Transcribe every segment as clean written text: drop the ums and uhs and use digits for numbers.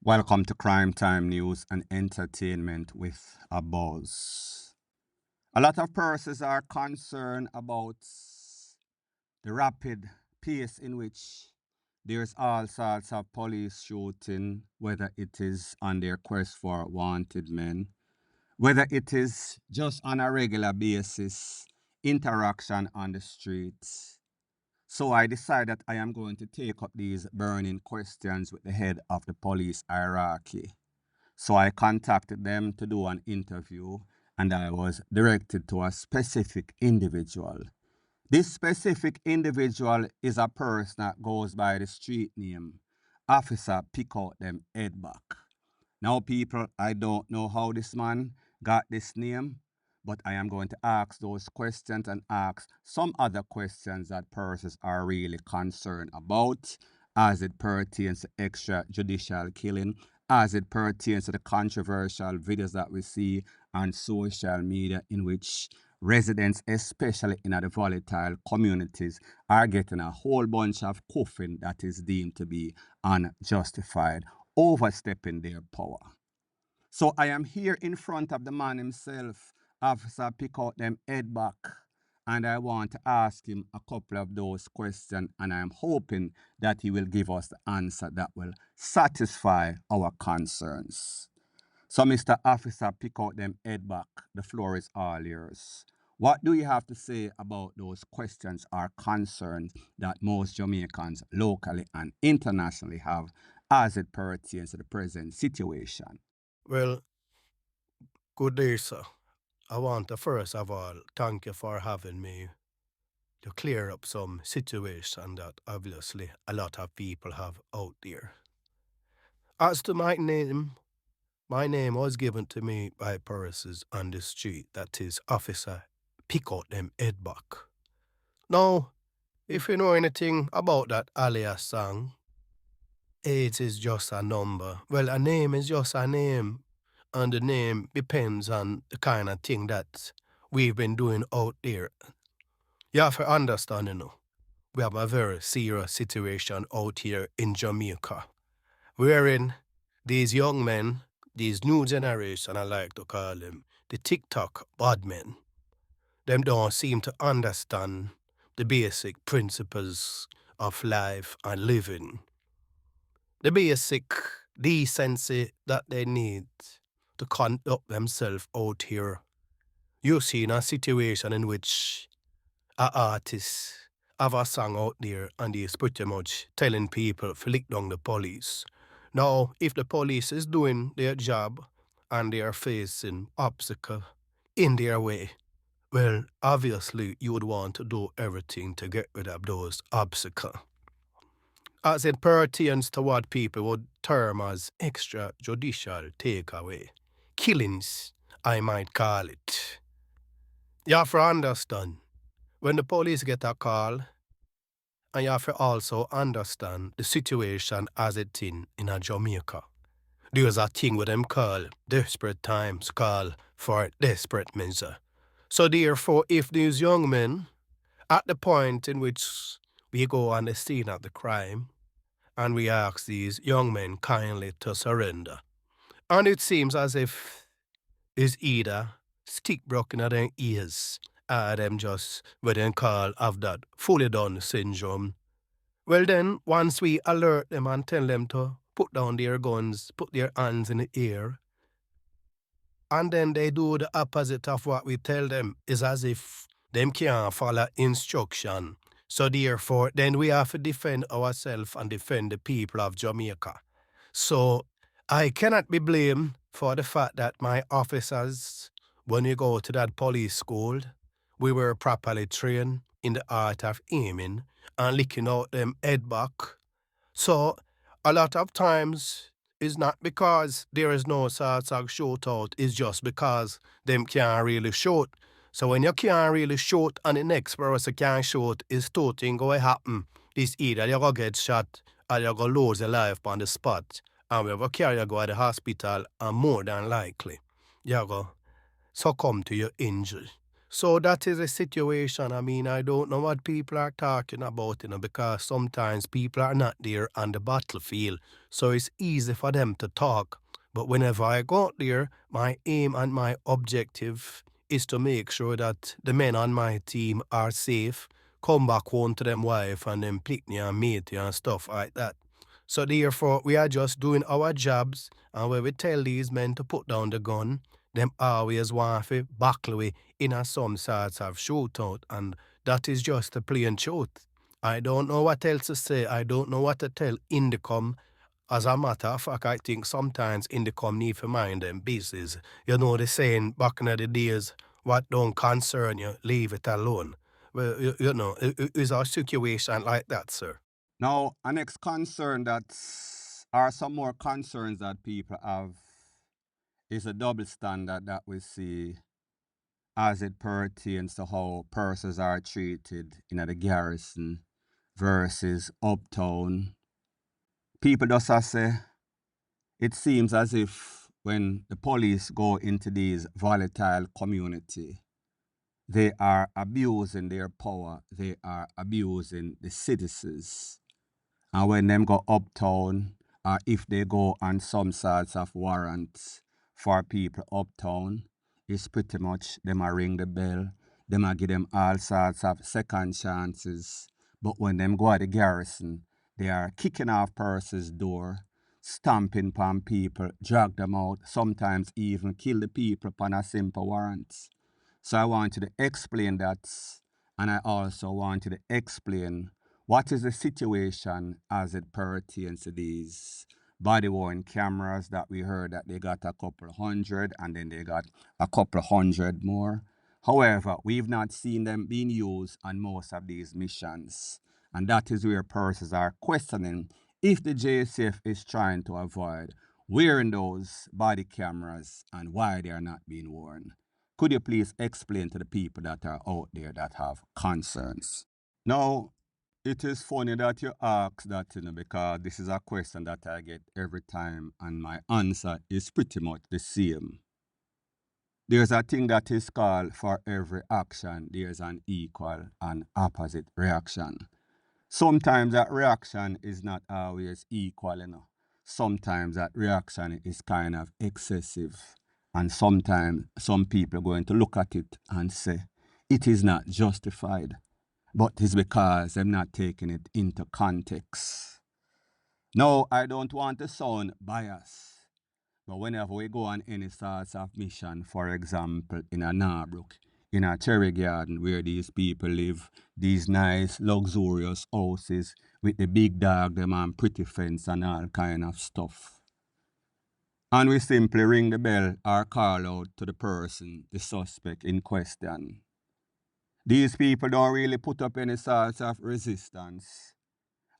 Welcome to Crime Time News and Entertainment with a Buzz. A lot of persons are concerned about the rapid pace in which there's all sorts of police shooting, whether it is on their quest for wanted men, whether it is just on a regular basis, interaction on the streets. So I decided that I am going to take up these burning questions with the head of the police hierarchy. So I contacted them to do an interview and I was directed to a specific individual. This specific individual is a person that goes by the street name Officer Pick Out Them Head Back. Now, people, I don't know how this man got this name, but I am going to ask those questions and ask some other questions that persons are really concerned about as it pertains to extrajudicial killing, as it pertains to the controversial videos that we see on social media in which residents, especially in the volatile communities, are getting a whole bunch of cuffing that is deemed to be unjustified, overstepping their power. So I am here in front of the man himself, Officer Pick Out Them Head Back, and I want to ask him a couple of those questions, and I am hoping that he will give us the answer that will satisfy our concerns. So, Mr. Officer, Pick Out Them Head Back, the floor is all yours. What do you have to say about those questions or concerns that most Jamaicans locally and internationally have as it pertains to the present situation? Well, good day, sir. I want to first of all thank you for having me to clear up some situation that obviously a lot of people have out there. As to my name was given to me by persons on the street, that is Officer Pick Out Them Head Back. Now, if you know anything about that alias song, age is just a number. Well, a name is just a name, and the name depends on the kind of thing that we've been doing out there. You have to understand, we have a very serious situation out here in Jamaica, wherein these young men, these new generation, I like to call them, the TikTok bad men, them don't seem to understand the basic principles of life and living. The basic decency that they need to conduct themselves out here. You see in a situation in which an artist have a song out there and he's pretty much telling people to lick down the police. Now, if the police is doing their job and they are facing obstacle in their way, well, obviously you would want to do everything to get rid of those obstacles. As it pertains to what people would term as extrajudicial takeaway, killings, I might call it. You have to understand, when the police get a call, and you have to also understand the situation as it in a Jamaica. There's a thing with them call desperate times call for desperate measure. So therefore, if these young men, at the point in which we go on the scene of the crime, and we ask these young men kindly to surrender, and it seems as if it's either stick broken in their ears, or them just what they call have that fully done syndrome. Well then, once we alert them and tell them to put down their guns, put their hands in the air, and then they do the opposite of what we tell them, is as if them can't follow instruction. So therefore, then we have to defend ourselves and defend the people of Jamaica. So I cannot be blamed for the fact that my officers, when we go to that police school, we were properly trained in the art of aiming and licking out them head back. So a lot of times it's not because there is no sort of shootout, it's just because them can't really shoot. So when you can't really shoot and the next person can't shoot, is two things going to happen. It's either you're going to get shot or you're going to lose your life on the spot. And we're going to carry you go to the hospital and more than likely, you're going to succumb to your injury. So that is a situation. I mean, I don't know what people are talking about, because sometimes people are not there on the battlefield. So it's easy for them to talk. But whenever I go out there, my aim and my objective is to make sure that the men on my team are safe, come back home to them wife and them picnic and matey and stuff like that. So therefore, we are just doing our jobs, and when we tell these men to put down the gun, them always want to buckle we in a some sorts of shootout, and that is just the plain truth. I don't know what else to say. I don't know what to tell Indicom. As a matter of fact, I think sometimes Indicom need to mind them business. You know the saying back in the days, what don't concern you, leave it alone. Well, is our situation like that, sir? Now, a next concern that are some more concerns that people have is a double standard that we see as it pertains to how persons are treated in the garrison versus uptown. People just say it seems as if when the police go into these volatile community, they are abusing their power, they are abusing the citizens. And when them go uptown, or if they go on some sorts of warrants for people uptown, it's pretty much them a ring the bell, them a give them all sorts of second chances. But when them go at the garrison, they are kicking off persons' door, stamping upon people, drag them out, sometimes even kill the people upon a simple warrant. So I want you to explain that, and I also want you to explain what is the situation as it pertains to these body worn cameras that we heard that they got a couple hundred and then they got a couple hundred more. However, we've not seen them being used on most of these missions. And that is where persons are questioning if the JCF is trying to avoid wearing those body cameras and why they are not being worn. Could you please explain to the people that are out there that have concerns? Now, it is funny that you ask that, because this is a question that I get every time, and my answer is pretty much the same. There's a thing that is called for every action, there's an equal and opposite reaction. Sometimes that reaction is not always equal. Sometimes that reaction is kind of excessive. And sometimes some people are going to look at it and say, it is not justified. But it's because I'm not taking it into context. No, I don't want to sound biased. But whenever we go on any sorts of mission, for example, in a Narbrook, in a cherry garden where these people live, these nice, luxurious houses with the big dog, them and pretty fence and all kind of stuff. And we simply ring the bell or call out to the person, the suspect in question. These people don't really put up any sorts of resistance.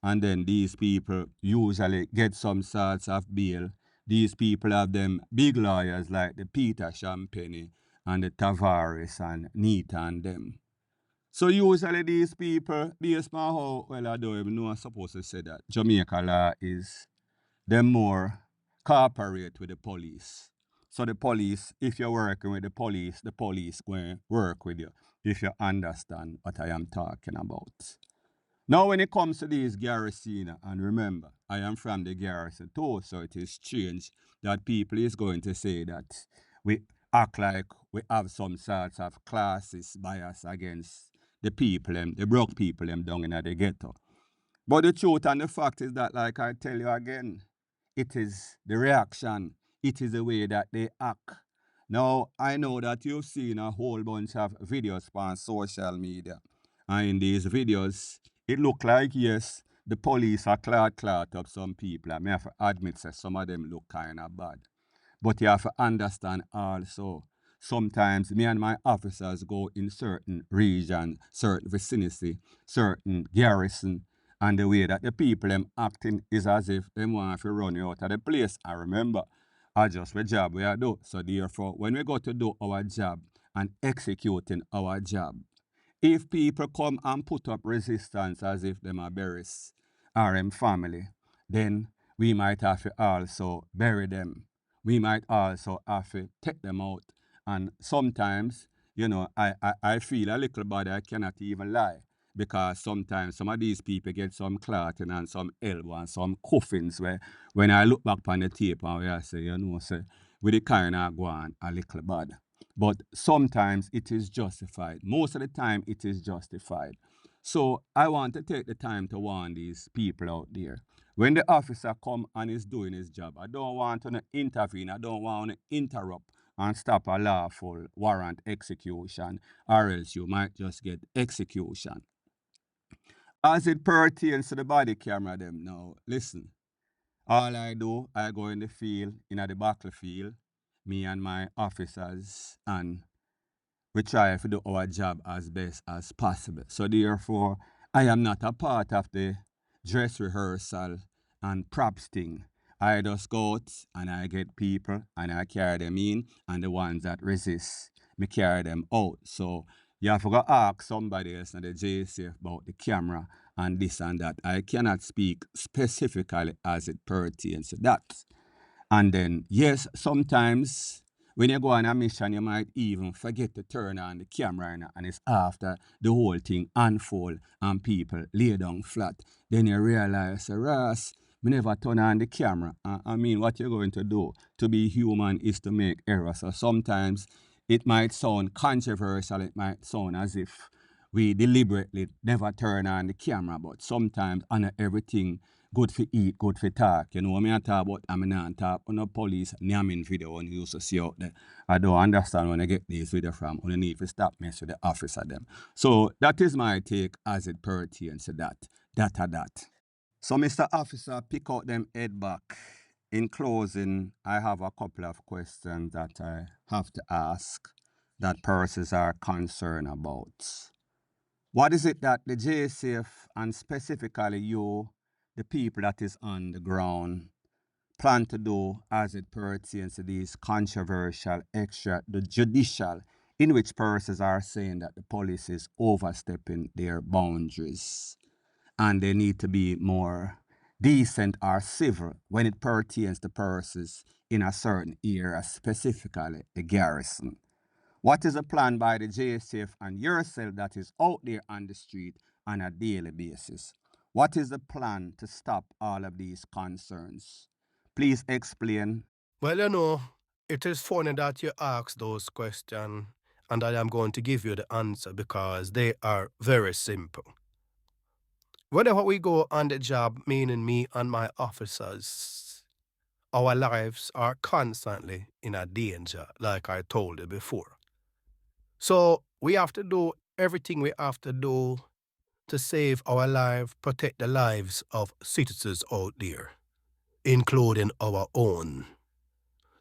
And then these people usually get some sorts of bail. These people have them big lawyers like the Peter Champagne and the Tavares and Nita and them. So usually these people, based on how, well, I don't even know I'm supposed to say that. Jamaica law is them more cooperate with the police. So the police, if you're working with the police going to work with you if you understand what I am talking about. Now, when it comes to these Garrison, and remember, I am from the Garrison too, so it is strange that people is going to say that we act like we have some sorts of classes bias against the people, the broke people down in the ghetto. But the truth and the fact is that, like I tell you again, it is the reaction, it is the way that they act. Now, I know that you've seen a whole bunch of videos on social media. And in these videos, it look like, yes, the police are clot up some people. I may have to admit that some of them look kind of bad. But you have to understand also, sometimes me and my officers go in certain region, certain vicinity, certain garrison, and the way that the people them acting is as if they want to run you out of the place. I remember, I just the job we are do. So therefore, when we go to do our job and executing our job, if people come and put up resistance as if them are berries or them family, then we might have to also bury them. We might also have to take them out. And sometimes I feel a little bad. I cannot even lie. Because sometimes some of these people get some clotting and some elbow and some coffins where when I look back on the tape and I say, say, with the kind of go on a little bad. But sometimes it is justified. Most of the time it is justified. So I want to take the time to warn these people out there. When the officer come and is doing his job, I don't want to intervene. I don't want to interrupt and stop a lawful warrant execution, or else you might just get execution. As it pertains to the body camera, them now, listen. All I do, I go in the field, in the battlefield, me and my officers, and we try to do our job as best as possible. So therefore, I am not a part of the dress rehearsal and props thing. I just go out and I get people and I carry them in, and the ones that resist, me carry them out. So you have to go ask somebody else in the JCF about the camera and this and that. I cannot speak specifically as it pertains to that. And then, yes, sometimes when you go on a mission, you might even forget to turn on the camera, and it's after the whole thing unfold and people lay down flat. Then you realize, Ross, we never turn on the camera. I mean, what you're going to do to be human is to make errors. So sometimes it might sound controversial, it might sound as if we deliberately never turn on the camera, but sometimes on everything good for eat, good for talk. You know, when I talk about I'm not talk on the police namming video when you used to see out there. I don't understand when I get these video from when you need to stop messing with the officer them. So that is my take as it pertains to that. That. So Mr. Officer, pick out them head back. In closing, I have a couple of questions that I have to ask that persons are concerned about. What is it that the JCF and specifically you, the people that is on the ground, plan to do as it pertains to these controversial extra the judicial in which persons are saying that the police is overstepping their boundaries and they need to be more decent or civil when it pertains to persons in a certain area, specifically the garrison. What is a plan by the JSF and yourself that is out there on the street on a daily basis? What is the plan to stop all of these concerns? Please explain. Well, it is funny that you ask those questions, and I am going to give you the answer because they are very simple. Whenever we go on the job, meaning me and my officers, our lives are constantly in a danger, like I told you before. So we have to do everything we have to do to save our life, protect the lives of citizens out there, including our own.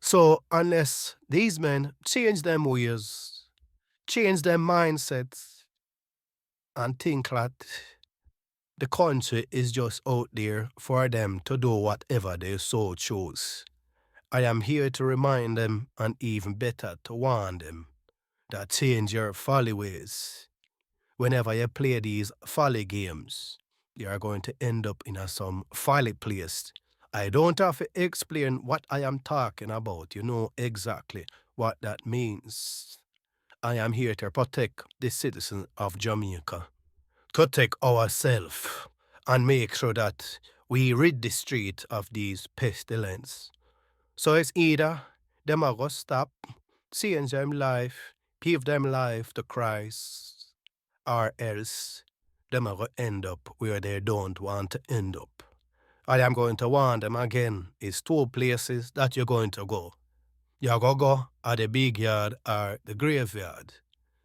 So unless these men change their ways, change their mindsets, and think that the country is just out there for them to do whatever they so choose, I am here to remind them, and even better, to warn them that change your folly ways. Whenever you play these folly games, you are going to end up in some folly place. I don't have to explain what I am talking about. You know exactly what that means. I am here to protect the citizens of Jamaica, protect ourselves, and make sure that we rid the street of these pestilence. So it's either them are going to stop, change them life, give them life to Christ, or else them are going to end up where they don't want to end up. I am going to warn them again. It's two places that you're going to go. You're going to go at the big yard or the graveyard.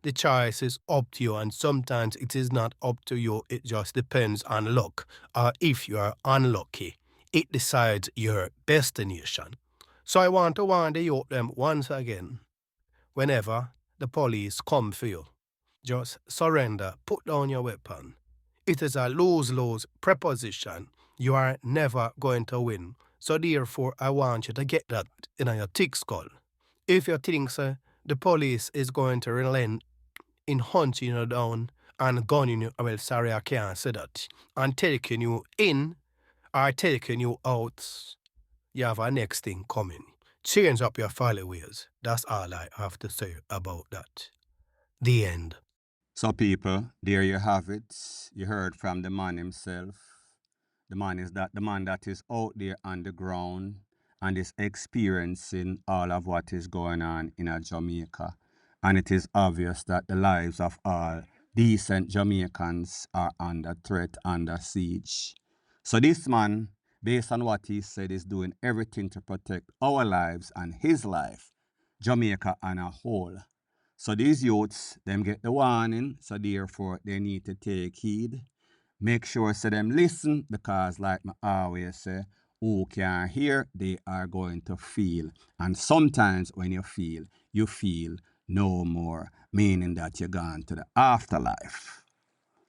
The choice is up to you, and sometimes it is not up to you. It just depends on luck. Or if you are unlucky, it decides your destination. So I want to warn the youth them once again. Whenever the police come for you, just surrender, put down your weapon. It is a lose-lose preposition. You are never going to win. So therefore, I want you to get that in your thick skull. If you think the police is going to relent in hunting you down and gunning you, well, sorry, I can't say that, and taking you in or taking you out, you have a next thing coming. Change up your folly ways. That's all I have to say about that. The end. So, people, there you have it. You heard from the man himself. The man that is out there on the ground and is experiencing all of what is going on in Jamaica. And it is obvious that the lives of all decent Jamaicans are under threat, under siege. So this man, based on what he said, is doing everything to protect our lives and his life, Jamaica on a whole. So these youths, them get the warning, so therefore they need to take heed. Make sure so them listen, because like I always say, who can hear, they are going to feel. And sometimes when you feel no more, meaning that you're gone to the afterlife.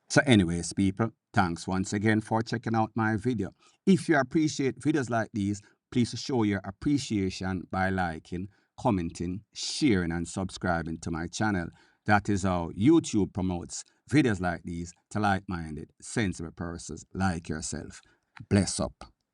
So anyways, people, thanks once again for checking out my video. If you appreciate videos like these, please show your appreciation by liking, commenting, sharing, and subscribing to my channel. That is how YouTube promotes videos like these to like-minded, sensible persons like yourself. Bless up.